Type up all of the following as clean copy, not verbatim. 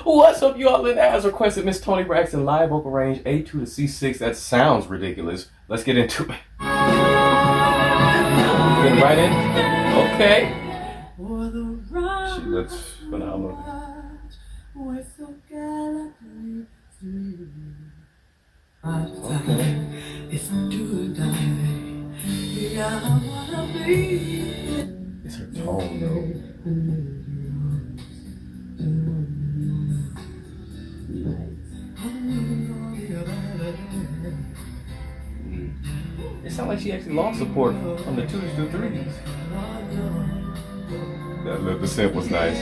What's up, you all? As requested, Miss Toni Braxton, live vocal range A2-C6. That sounds ridiculous. Let's get into it. Getting right in? Okay. She looks phenomenal. Okay. It's her tone, though. It sounds like she actually lost support from the 2s to 3s. That little descent was nice.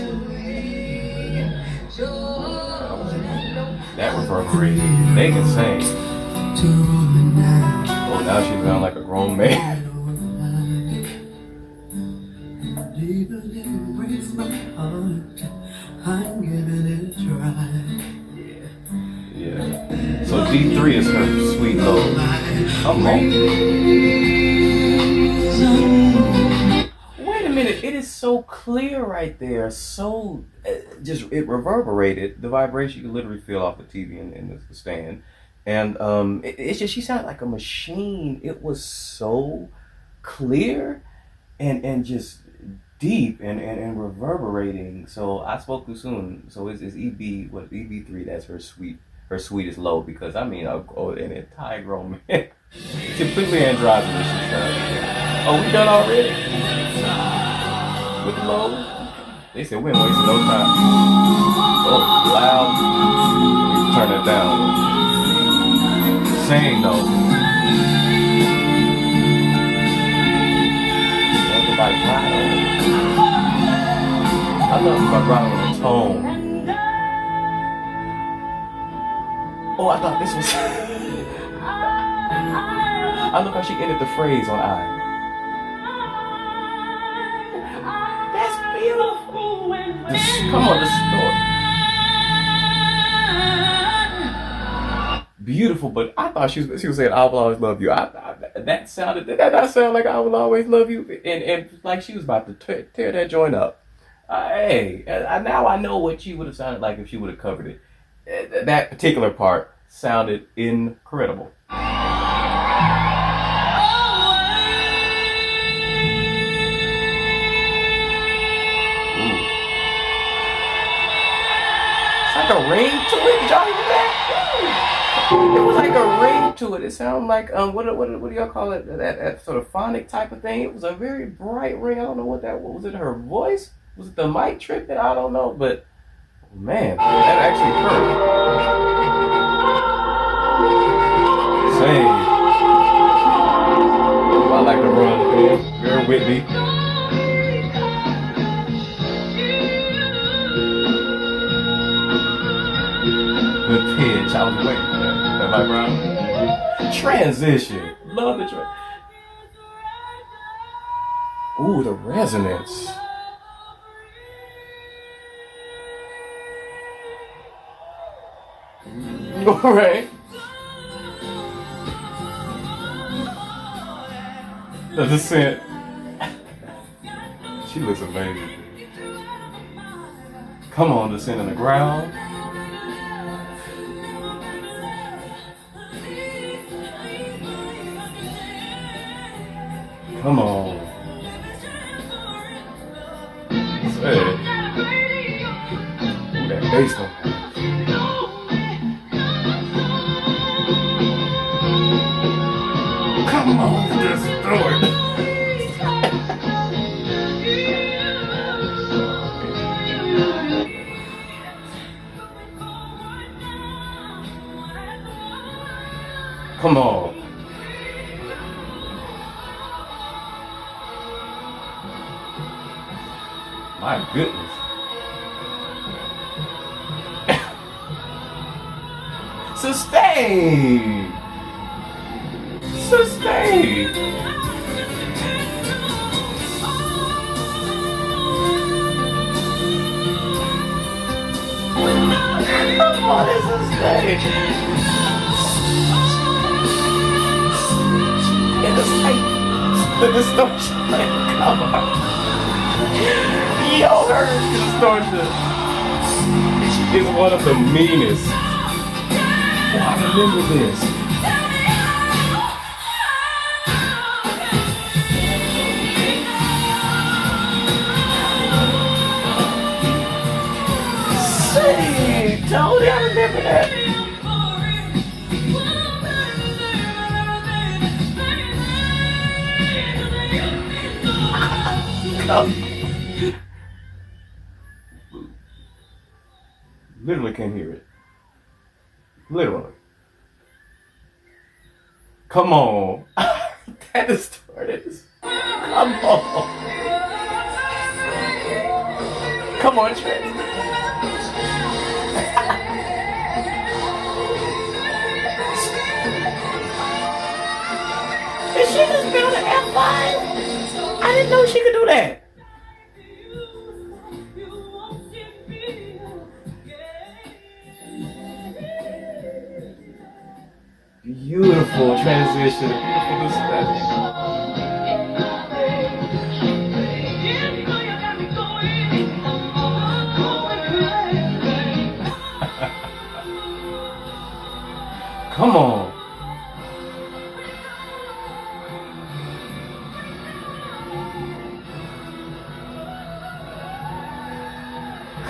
That reverberated. They can sing. Oh, now she sounds like a grown man. Yeah. So D3 is her sweet low. Come on. Wait a minute. It is so clear right there. So just it reverberated. The vibration you can literally feel off the TV in the stand. And it's just, she sounded like a machine. It was so clear and just deep and reverberating. So I spoke too soon. So it's EB3, that's her sweetest low, because I mean an entire grown man. Completely androgynous. Oh, we done already? With the low? They said we ain't wasting no time. Oh, loud. Turn it down. Sing though. Everybody vibrato. I love vibrato with a tone. Oh, I thought this was. I love how she ended the phrase on I. That's beautiful. Come on, the story. Beautiful, but I thought she was saying I will always love you. That sounded like I will always love you, and like she was about to tear that joint up. Hey, now I know what she would have sounded like if she would have covered it. That particular part sounded incredible. It's like a ring to it. Did y'all hear that? It was like a ring to it. It sounded like what do y'all call it? That sort of phonic type of thing. It was a very bright ring. I don't know what was it. Her voice? Was it the mic trick? That I don't know, but man, that actually hurt. Same. I like to run there. Very Whitney. Good pitch. I was waiting for that. Am I wrong? Transition. Love the track. Ooh, the resonance. All right. The descent. She looks amazing. Come on, descent in the ground. Come on. Say it. Ooh, that bass one. Come on, destroy it. Come on. My goodness. Sustain. Sustain. What is sustain? In the sight, the distortion. Come on. Yo, her distortion. is one of the meanest. Oh, I remember this. Hey, Toni, I remember that. Literally can't hear it. Literally. Come on. That distorted. Come on. Come on, Trent. Did she just build an F5? I didn't know she could do that. Beautiful transition. Beautiful discussion. Come on.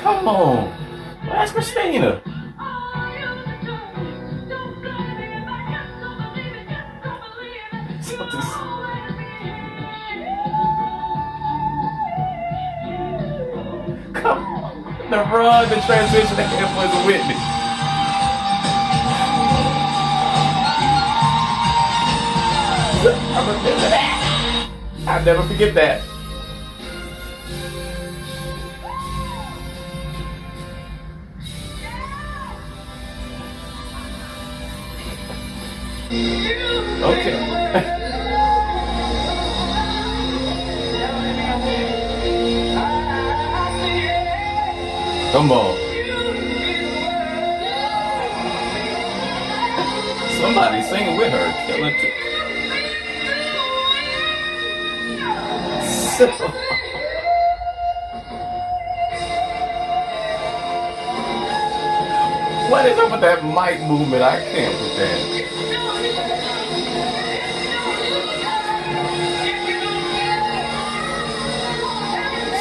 Come on. Well, that's Christina. Come on. The run, the transition, that was Whitney. I remember that. I'll never forget that. Okay. Come on. Somebody singing with her. Killing it. What is up with that mic movement? I can't with that.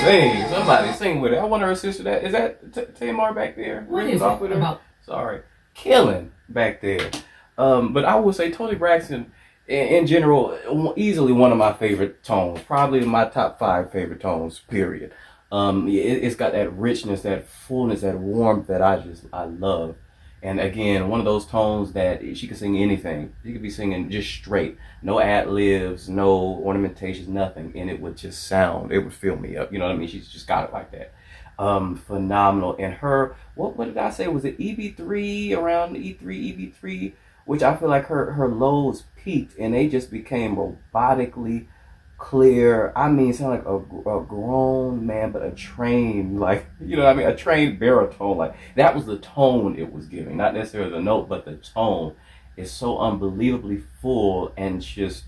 Sing, somebody sing with her. I wonder her sister. That is that Tamar back there? What is it with her? about? Sorry, killing back there. But I would say Toni Braxton, in general, easily one of my favorite tones. Probably my top 5 favorite tones. Period. It's got that richness, that fullness, that warmth that I love. And again, one of those tones that she can sing anything. She could be singing just straight, no ad-libs, no ornamentations, nothing, and it would just sound. It would fill me up. You know what I mean? She's just got it like that. Phenomenal. And her, what did I say? Was it EB3, around E3, EB3, which I feel like her lows peaked and they just became robotically clear. I mean, it sounded like a grown man, but a trained, like, you know what I mean? A trained baritone. Like, that was the tone it was giving. Not necessarily the note, but the tone is so unbelievably full and just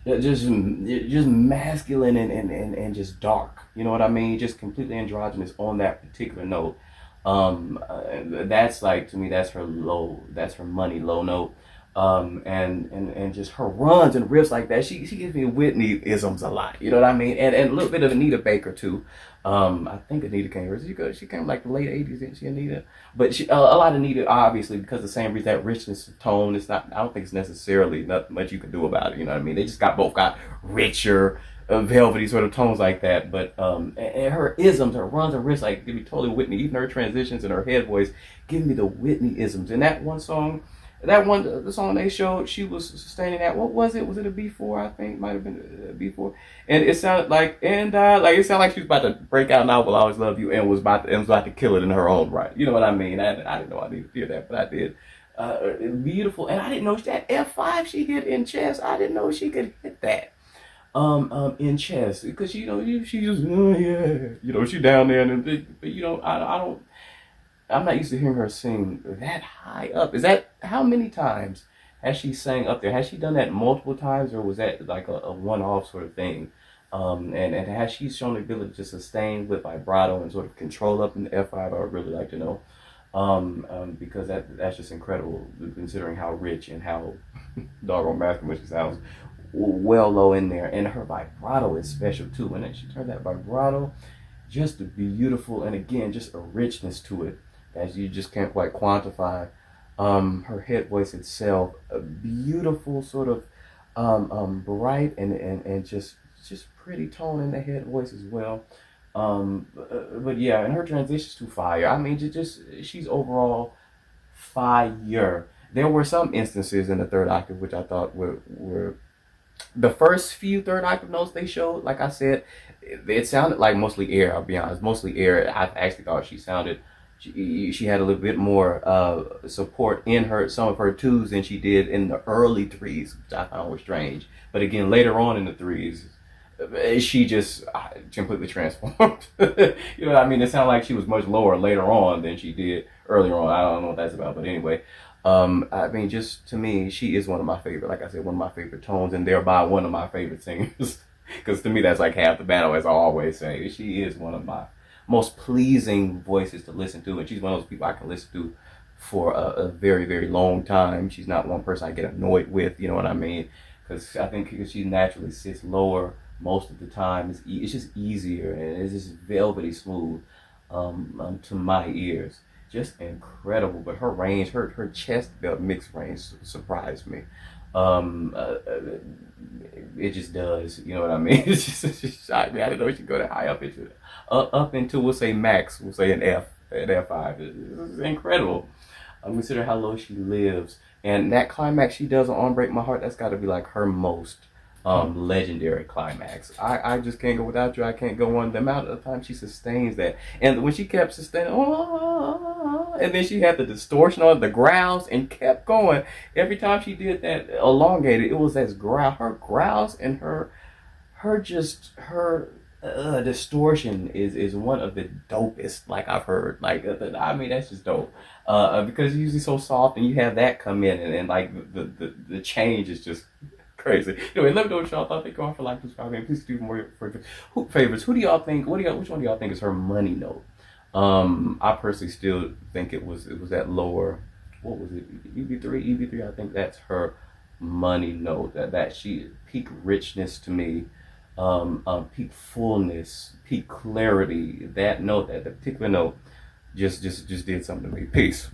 masculine and just dark. You know what I mean? Just completely androgynous on that particular note. That's like, to me, that's her low, that's her money low note. And just her runs and riffs like that. She gives me Whitney-isms a lot. You know what I mean? And a little bit of Anita Baker too. I think Anita came here. She came like the late 80s, didn't she, Anita? But a lot of Anita, obviously, because the same reason, that richness of tone, I don't think it's necessarily not much you can do about it. You know what I mean? They just both got richer, velvety sort of tones like that. But and her isms, her runs and riffs, like, give me totally Whitney. Even her transitions and her head voice, give me the Whitney-isms. And that one song, the song they showed, she was sustaining that. What was it? Was it a B4? I think might have been a B4. And it sounded like, it sounded like she was about to break out, and I Will Always Love You, and was about to kill it in her own right. You know what I mean? I didn't know I needed to hear that, but I did. Beautiful, and I didn't know that F5 she hit in chess. I didn't know she could hit that. In chess, because she just she down there, and I'm not used to hearing her sing that high up. Is that, how many times has she sang up there? Has she done that multiple times, or was that like a one-off sort of thing? And has she shown the ability to sustain with vibrato and sort of control up in the F5? I would really like to know, because that's just incredible considering how rich and how doggone masculine she sounds. Well low in there, and her vibrato is special too. When she turned that vibrato, just beautiful, and again, just a richness to it as you just can't quite quantify. Her head voice itself, a beautiful sort of bright and just pretty tone in the head voice as well. But yeah, and her transitions to fire. I mean, just she's overall fire. There were some instances in the third octave which I thought were the first few third octave notes they showed. Like I said, it sounded like mostly air. I'll be honest, mostly air. I actually thought she had a little bit more support in her some of her twos than she did in the early threes, which I found was strange. But again, later on in the threes, she just completely transformed. You know what I mean? It sounded like she was much lower later on than she did earlier on. I don't know what that's about, but anyway. I mean, just to me, she is one of my favorite, like I said, one of my favorite tones, and thereby one of my favorite singers. Because to me, that's like half the battle, as I always say. She is one of my most pleasing voices to listen to, and she's one of those people I can listen to for a very, very long time. She's not one person I get annoyed with, you know what I mean? Because I think because she naturally sits lower most of the time, it's just easier, and it's just velvety smooth to my ears. Just incredible. But her range, her chest belt mix range surprised me. Um, uh, uh, it just does, you know what I mean? It's just shocked me. I didn't know she could go that high up into we'll say max, we'll say an F5. It's incredible. Consider how low she lives, and that climax she does on Break My Heart, that's got to be like her most legendary climax. I just can't go without you. I can't go on. The amount of time she sustains that, and when she kept sustaining, and then she had the distortion on the growls and kept going. Every time she did that elongated, it was as growl. Her growls and her distortion is one of the dopest like I've heard. Like I mean that's just dope. Because it's usually so soft, and you have that come in, and like the change is just crazy. Anyway, let me know what y'all thought. They go on for like, subscribe, and please do more favorites. Who do y'all think? Which one do y'all think is her money note? I personally still think it was that lower. What was it? EV3. EV3. I think that's her money note. That she peak richness to me. Peak fullness, peak clarity. That note, that particular note, just did something to me. Peace.